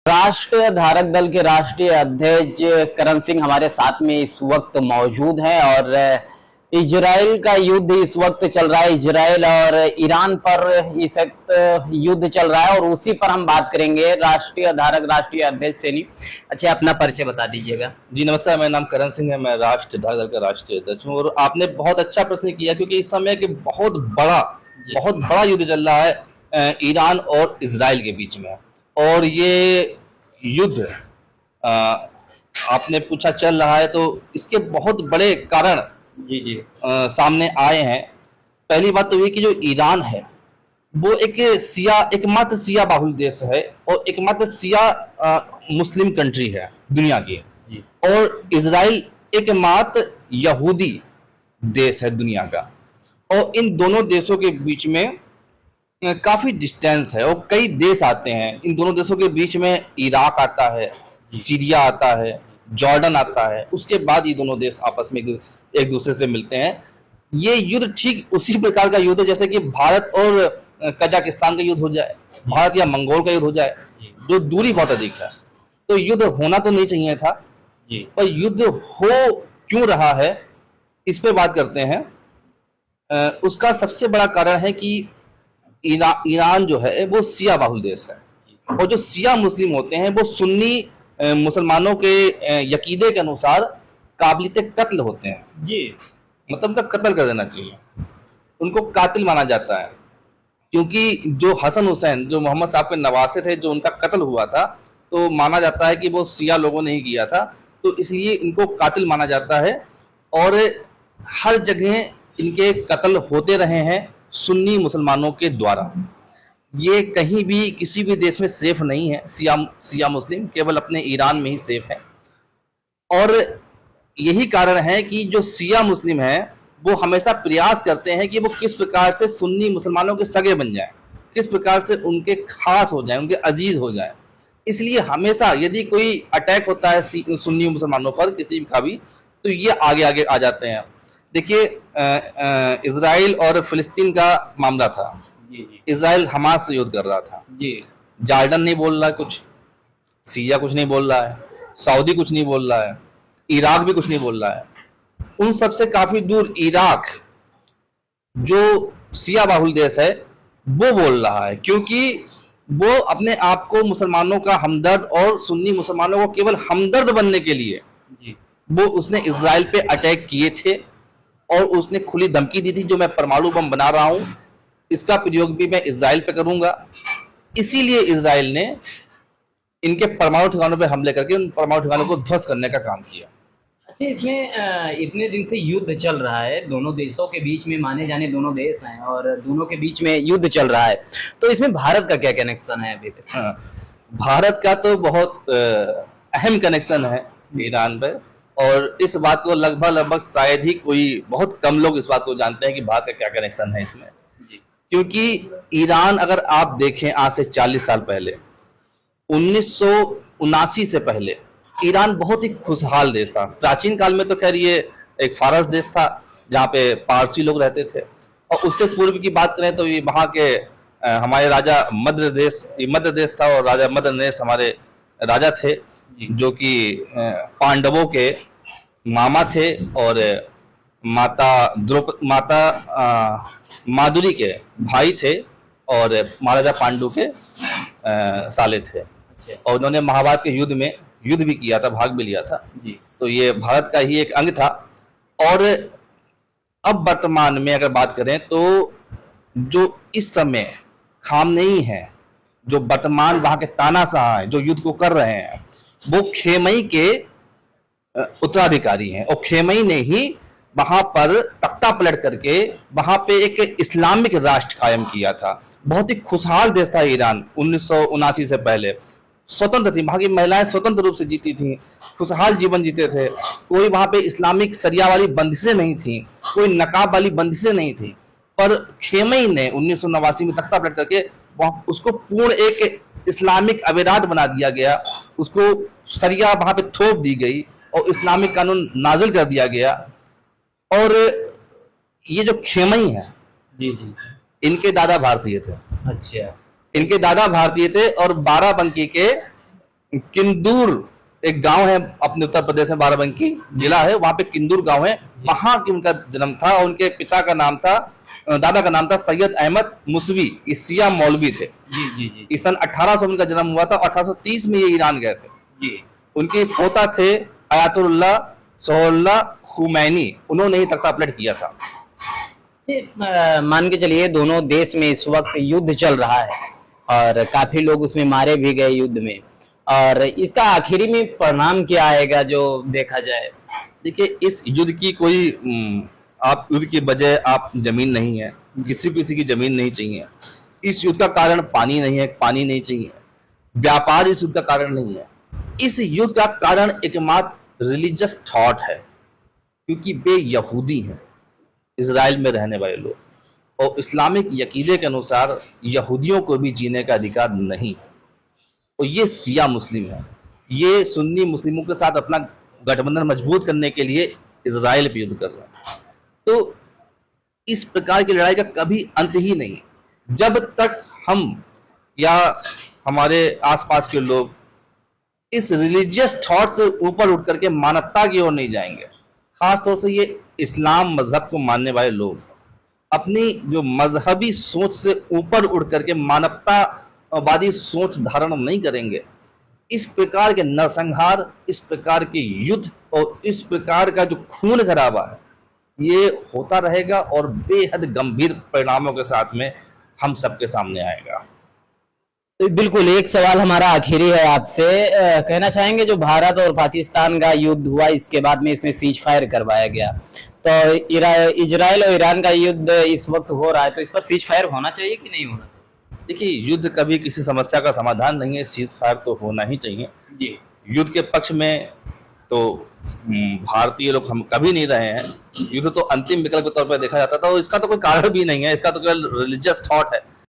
राष्ट्रीय धारक दल के राष्ट्रीय अध्यक्ष करण सिंह हमारे साथ में इस वक्त मौजूद हैं और इजराइल का युद्ध इस वक्त चल रहा है। इजराइल और ईरान पर इस वक्त युद्ध चल रहा है और उसी पर हम बात करेंगे। राष्ट्रीय धारक राष्ट्रीय अध्यक्ष सैनी, अच्छा अपना परिचय बता दीजिएगा। जी नमस्कार, मेरा नाम करण सिंह है। मैं राष्ट्रीय धारक दल का राष्ट्रीय अध्यक्ष हूँ और आपने बहुत अच्छा प्रश्न किया क्योंकि इस समय के बहुत बड़ा युद्ध चल रहा है ईरान और इजराइल के बीच में। और ये युद्ध आपने पूछा चल रहा है तो इसके बहुत बड़े कारण सामने आए हैं। पहली बात तो ये कि जो ईरान है वो एकमात्र सिया बाहुल देश है और एकमात्र सिया मुस्लिम कंट्री है दुनिया की। और इजराइल एकमात्र यहूदी देश है दुनिया का। और इन दोनों देशों के बीच में काफी डिस्टेंस है और कई देश आते हैं। इन दोनों देशों के बीच में इराक आता है, सीरिया आता है, जॉर्डन आता है। उसके बाद ये दोनों देश आपस में एक दूसरे से मिलते हैं। ये युद्ध ठीक उसी प्रकार का युद्ध है जैसे कि भारत और कजाकिस्तान का युद्ध हो जाए, भारत या मंगोल का युद्ध हो जाए, जो दूरी बहुत अधिक है। तो युद्ध होना तो नहीं चाहिए था, पर युद्ध हो क्यों रहा है इस पे बात करते हैं। उसका सबसे बड़ा कारण है कि ईरान जो है वो सिया बाहुल देश है और जो सिया मुस्लिम होते हैं वो सुन्नी मुसलमानों के यकीदे के अनुसार काबिलियत कत्ल होते हैं। मतलब उनका कत्ल कर देना चाहिए, उनको कातिल माना जाता है। क्योंकि जो हसन हुसैन जो मोहम्मद साहब के नवासे थे, जो उनका कत्ल हुआ था, तो माना जाता है कि वो सिया लोगों ने ही किया था, तो इसलिए इनको कातिल माना जाता है। और हर जगह इनके कत्ल होते रहे हैं सुन्नी मुसलमानों के द्वारा। ये कहीं भी किसी भी देश में सेफ नहीं है सिया मुस्लिम, केवल अपने ईरान में ही सेफ है। और यही कारण है कि जो सिया मुस्लिम है वो हमेशा प्रयास करते हैं कि वो किस प्रकार से सुन्नी मुसलमानों के सगे बन जाएं, किस प्रकार से उनके खास हो जाएं, उनके अजीज हो जाएं। इसलिए हमेशा यदि कोई अटैक होता है सुन्नी मुसलमानों पर किसी का भी, तो ये आगे आगे आ जाते हैं। देखिए इजराइल और फिलिस्तीन का मामला था। इजराइल हमास से युद्ध कर रहा था। जॉर्डन नहीं बोल रहा है कुछ, सीरिया कुछ नहीं बोल रहा है, सऊदी कुछ नहीं बोल रहा है, इराक भी कुछ नहीं बोल रहा है। उन सबसे काफी दूर इराक जो सिया बाहुल देश है वो बोल रहा है, क्योंकि वो अपने आप को मुसलमानों का हमदर्द और सुन्नी मुसलमानों को केवल हमदर्द बनने के लिए वो उसने इजराइल पे अटैक किए थे और उसने खुली धमकी दी थी जो मैं परमाणु बम बना रहा हूं, इसका प्रयोग भी मैं इजराइल पे करूंगा। इसीलिए इजराइल ने इनके परमाणु ठिकानों पे हमले करके उन परमाणु ठिकानों को ध्वस्त करने का काम किया। अच्छा, इसमें इतने दिन से युद्ध चल रहा है, दोनों देशों के बीच में, माने जाने दोनों देश हैं और दोनों के बीच में युद्ध चल रहा है, तो इसमें भारत का क्या कनेक्शन है अभी तक? भारत का तो बहुत अहम कनेक्शन है ईरान पर। और इस बात को लगभग शायद ही कोई बहुत कम लोग इस बात को जानते हैं कि भारत का क्या कनेक्शन है इसमें। क्योंकि ईरान अगर आप देखें आज से 40 साल पहले, 1979 से पहले ईरान बहुत ही खुशहाल देश था। प्राचीन काल में तो खैर ये एक फारस देश था जहाँ पे पारसी लोग रहते थे। और उससे पूर्व की बात करें तो ये वहाँ के हमारे राजा मद्र देश था और राजा मद्र नरेश हमारे राजा थे जो कि पांडवों के मामा थे और माता माधुरी के भाई थे और महाराजा पांडु के साले थे। और उन्होंने महाभारत के युद्ध में युद्ध भी किया था, भाग भी लिया था। तो ये भारत का ही एक अंग था। और अब वर्तमान में अगर बात करें तो जो इस समय खामनेई है, जो वर्तमान वहां के तानाशाह हैं जो युद्ध को कर रहे हैं, वो खेमई के उत्तराधिकारी हैं। और खेमई ने ही वहां पर तख्ता पलट करके वहां पे एक इस्लामिक राष्ट्र कायम किया था। बहुत ही खुशहाल देश था ईरान 1979 से पहले, स्वतंत्र थी, वहां की महिलाएं स्वतंत्र रूप से जीती थी, खुशहाल जीवन जीते थे। कोई वहां पे इस्लामिक सरिया वाली बंदिशें नहीं थी, कोई नकाब वाली बंदिशें नहीं थी। पर खेमई ने 1989 में तख्ता पलट करके उसको पूर्ण एक इस्लामिक अविरात बना दिया गया, उसको सरिया वहां पे थोप दी गई और इस्लामिक कानून नाजिल कर दिया गया। और ये जो खेमई है इनके दादा भारतीय थे। अच्छा, इनके दादा भारतीय थे और बाराबंकी के किंदूर एक गांव है अपने उत्तर प्रदेश में, बाराबंकी जिला है, वहां पे किंदूर गांव है, वहां की उनका जन्म था। और उनके पिता का नाम था, दादा का नाम था सैयद अहमद मुसवी, ये शिया मौलवी थे। जी जी जी इस सन 1800 में उनका जन्म हुआ था, 1830 में ये ईरान गए थे। जी। उनके पोता थे अयातुल्लाह सोहल्ला खुमैनी, उन्होंने ही तख्ता पलट किया था। मान के चलिए दोनों देश में इस वक्त युद्ध चल रहा है और काफी लोग उसमें मारे भी गए युद्ध में, और इसका आखिरी में परिणाम क्या आएगा जो देखा जाए? देखिए, इस युद्ध की कोई आप युद्ध की वजह आप जमीन नहीं है, किसी की जमीन नहीं चाहिए। इस युद्ध का कारण पानी नहीं है, पानी नहीं चाहिए। व्यापार इस युद्ध का कारण नहीं है। इस युद्ध का कारण एकमात्र रिलीजियस थॉट है, क्योंकि वे यहूदी हैं, इजराइल में रहने वाले लोग, और इस्लामिक यकीदे के अनुसार यहूदियों को भी जीने का अधिकार नहीं है। और ये शिया मुस्लिम है, ये सुन्नी मुस्लिमों के साथ अपना गठबंधन मजबूत करने के लिए इजराइल पे युद्ध कर रहे हैं। तो इस प्रकार की लड़ाई का कभी अंत ही नहीं है, जब तक हम या हमारे आसपास के लोग इस रिलीजियस थॉट से ऊपर उठ करके मानवता की ओर नहीं जाएंगे। खासतौर से ये इस्लाम मजहब को मानने वाले लोग अपनी जो मजहबी सोच से ऊपर उठ करके मानवतावादी सोच धारण नहीं करेंगे, इस प्रकार के नरसंहार, इस प्रकार के युद्ध और इस प्रकार का जो खून खराबा है, ये होता रहेगा और बेहद गंभीर परिणामों के साथ में हम सबके सामने आएगा। तो बिल्कुल एक सवाल हमारा आखिरी है आपसे, कहना चाहेंगे जो भारत और पाकिस्तान का युद्ध हुआ इसके बाद में इसमें सीज फायर करवाया गया, तो इजराइल और ईरान का युद्ध इस वक्त हो रहा है, तो इस पर सीज फायर होना चाहिए कि नहीं होना चाहिए? देखिए, युद्ध कभी किसी समस्या का समाधान नहीं है, सीज फायर तो होना ही चाहिए। जी। युद्ध के पक्ष में तो भारतीय लोग हम कभी नहीं रहे हैं। युद्ध तो अंतिम विकल्प के तौर पर देखा जाता था, और इसका तो कोई कारण भी नहीं है, इसका तो केवल रिलीजियस थॉट है।